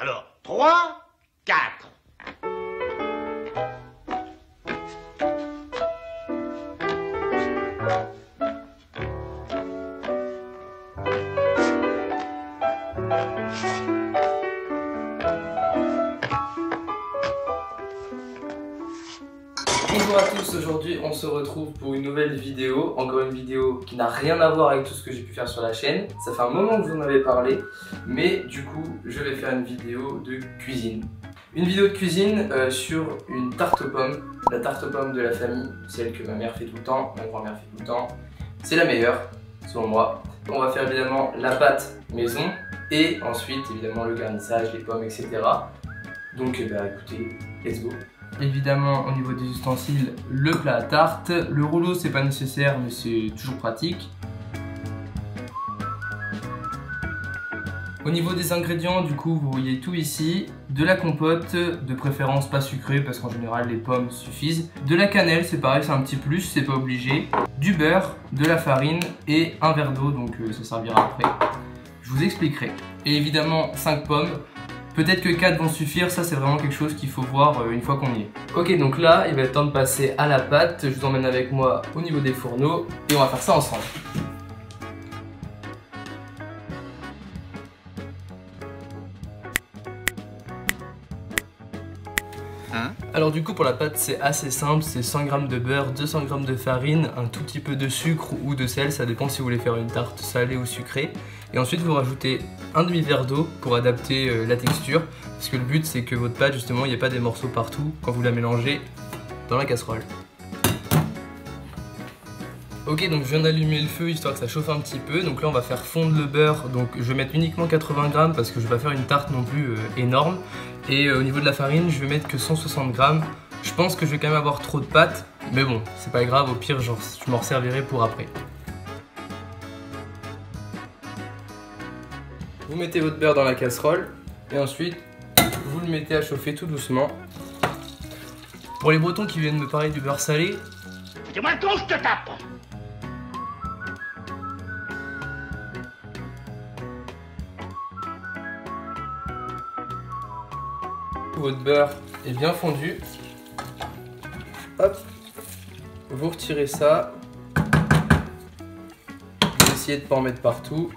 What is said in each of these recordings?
Alors, 3, 4. Bonjour à tous, aujourd'hui on se retrouve pour une nouvelle vidéo, encore une vidéo qui n'a rien à voir avec tout ce que j'ai pu faire sur la chaîne. Ça fait un moment que vous en avez parlé, mais du coup je vais faire une vidéo de cuisine. Une vidéo de cuisine sur une tarte aux pommes, la tarte aux pommes de la famille, celle que ma mère fait tout le temps, ma grand-mère fait tout le temps. C'est la meilleure, selon moi. On va faire évidemment la pâte maison et ensuite évidemment le garnissage, les pommes, etc. Donc écoutez, let's go. Évidemment, au niveau des ustensiles, le plat à tarte. Le rouleau, c'est pas nécessaire, mais c'est toujours pratique. Au niveau des ingrédients, du coup, vous voyez tout ici. De la compote, de préférence pas sucrée, parce qu'en général, les pommes suffisent. De la cannelle, c'est pareil, c'est un petit plus, c'est pas obligé. Du beurre, de la farine et un verre d'eau, donc ça servira après. Je vous expliquerai. Et évidemment, 5 pommes. Peut-être que 4 vont suffire, ça c'est vraiment quelque chose qu'il faut voir une fois qu'on y est. Ok, donc là, il va être temps de passer à la pâte. Je vous emmène avec moi au niveau des fourneaux et on va faire ça ensemble. Alors du coup pour la pâte c'est assez simple, c'est 100 g de beurre, 200 g de farine, un tout petit peu de sucre ou de sel, ça dépend si vous voulez faire une tarte salée ou sucrée. Et ensuite vous rajoutez un demi-verre d'eau pour adapter la texture, parce que le but c'est que votre pâte justement il n'y ait pas des morceaux partout quand vous la mélangez dans la casserole. Ok, donc je viens d'allumer le feu histoire que ça chauffe un petit peu. Donc là on va faire fondre le beurre, donc je vais mettre uniquement 80 g parce que je vais pas faire une tarte non plus énorme. Et au niveau de la farine je vais mettre que 160 g. Je pense que je vais quand même avoir trop de pâte, mais bon c'est pas grave, au pire je m'en resservirai pour après. Vous mettez votre beurre dans la casserole et ensuite vous le mettez à chauffer tout doucement. Pour les Bretons qui viennent me parler du beurre salé, Dis-moi le con, je te tape. votre beurre est bien fondu, hop, vous retirez ça, vous essayez de ne pas en mettre partout,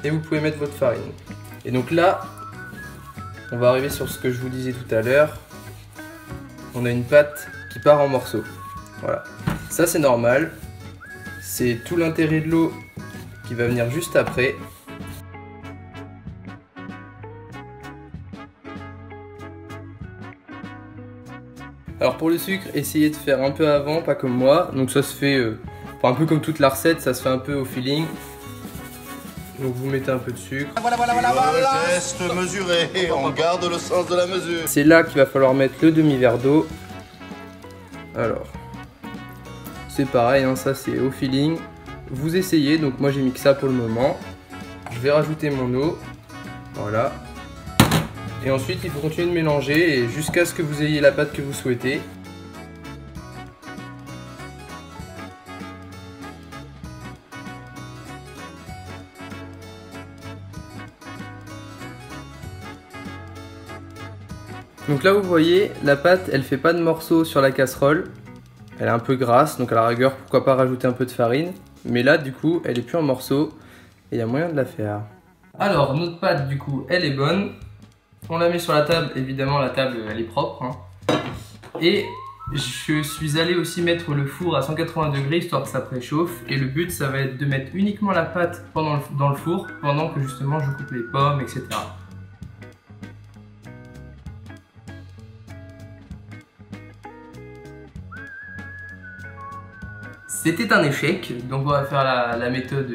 et vous pouvez mettre votre farine. Et donc là, on va arriver sur ce que je vous disais tout à l'heure, on a une pâte qui part en morceaux, voilà. Ça c'est normal, c'est tout l'intérêt de l'eau qui va venir juste après. Alors pour le sucre, essayez de faire un peu avant, pas comme moi. Donc ça se fait, un peu comme toute la recette, ça se fait un peu au feeling. Donc vous mettez un peu de sucre. Voilà. Geste mesuré, on garde le sens de la mesure. C'est là qu'il va falloir mettre le demi-verre d'eau. Alors, c'est pareil, hein, ça c'est au feeling. Vous essayez, donc moi j'ai mis que ça pour le moment. Je vais rajouter mon eau, voilà. Et ensuite il faut continuer de mélanger jusqu'à ce que vous ayez la pâte que vous souhaitez. Donc là vous voyez, la pâte elle fait pas de morceaux sur la casserole. Elle est un peu grasse, donc à la rigueur pourquoi pas rajouter un peu de farine. Mais là du coup elle est plus en morceaux et il y a moyen de la faire. Alors notre pâte du coup elle est bonne. On la met sur la table, évidemment la table elle est propre. Hein. Et je suis allé aussi mettre le four à 180 degrés histoire que ça préchauffe. Et le but ça va être de mettre uniquement la pâte dans le four pendant que justement je coupe les pommes, etc. C'était un échec, donc on va faire la méthode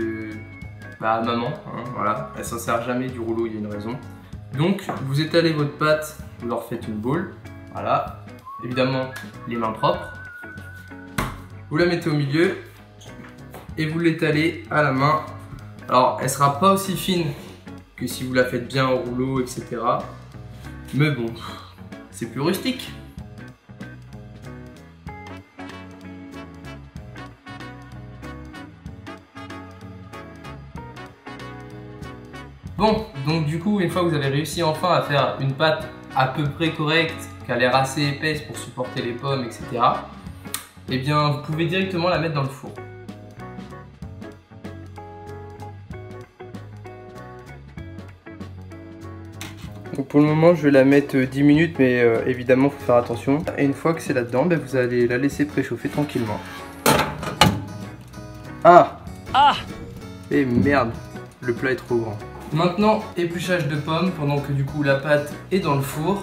maman, hein, voilà, elle s'en sert jamais du rouleau, il y a une raison. Donc vous étalez votre pâte, vous leur faites une boule, voilà, évidemment les mains propres. Vous la mettez au milieu et vous l'étalez à la main. Alors elle sera pas aussi fine que si vous la faites bien au rouleau, etc. Mais bon, c'est plus rustique. Bon, donc du coup, une fois que vous avez réussi enfin à faire une pâte à peu près correcte, qui a l'air assez épaisse pour supporter les pommes, etc. Eh bien, vous pouvez directement la mettre dans le four. Donc pour le moment, je vais la mettre 10 minutes, mais évidemment, il faut faire attention. Et une fois que c'est là-dedans, ben, vous allez la laisser préchauffer tranquillement. Ah! Et merde, le plat est trop grand. Maintenant, épluchage de pommes pendant que du coup la pâte est dans le four.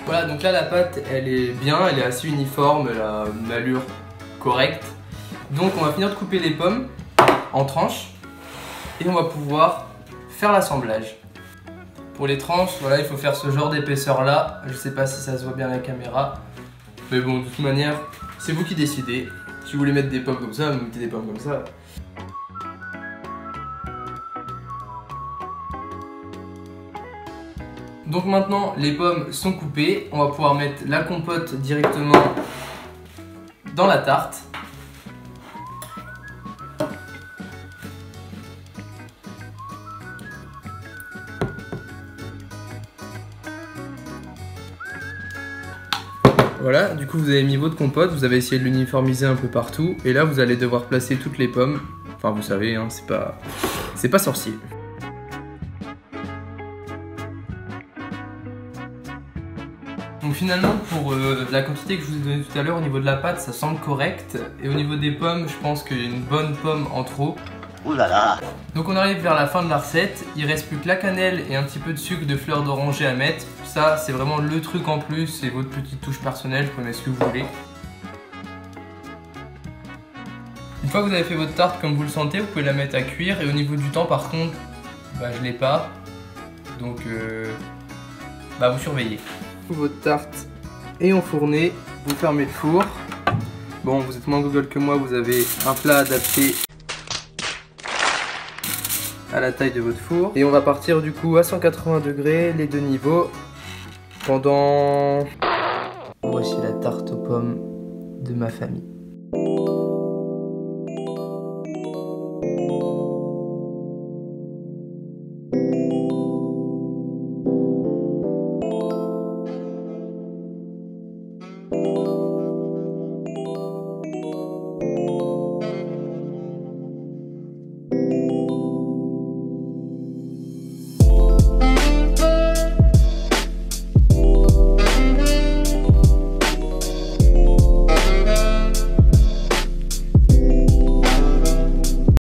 Voilà, donc là la pâte elle est bien, elle est assez uniforme, elle a une allure correcte. Donc on va finir de couper les pommes en tranches et on va pouvoir faire l'assemblage. Pour les tranches, voilà, il faut faire ce genre d'épaisseur là. Je sais pas si ça se voit bien à la caméra, mais bon, de toute manière, c'est vous qui décidez. Si vous voulez mettre des pommes comme ça, vous mettez des pommes comme ça. Donc maintenant, les pommes sont coupées. On va pouvoir mettre la compote directement dans la tarte. Voilà, du coup vous avez mis votre compote, vous avez essayé de l'uniformiser un peu partout, et là vous allez devoir placer toutes les pommes. Enfin vous savez, hein, c'est pas sorcier. Donc finalement pour la quantité que je vous ai donnée tout à l'heure au niveau de la pâte, ça semble correct, et au niveau des pommes, je pense qu'il y a une bonne pomme en trop. Ouh là là. Donc on arrive vers la fin de la recette, il reste plus que la cannelle et un petit peu de sucre de fleur d'oranger à mettre. Ça c'est vraiment le truc en plus, c'est votre petite touche personnelle, vous pouvez mettre ce que vous voulez. Une fois que vous avez fait votre tarte comme vous le sentez, vous pouvez la mettre à cuire, et au niveau du temps par contre, bah, je l'ai pas, donc bah, vous surveillez. Votre tarte est enfournée, vous fermez le four. Bon, vous êtes moins Google que moi, vous avez un plat adapté à la taille de votre four. Et on va partir du coup à 180 degrés, les deux niveaux, pendant... Voici la tarte aux pommes de ma famille.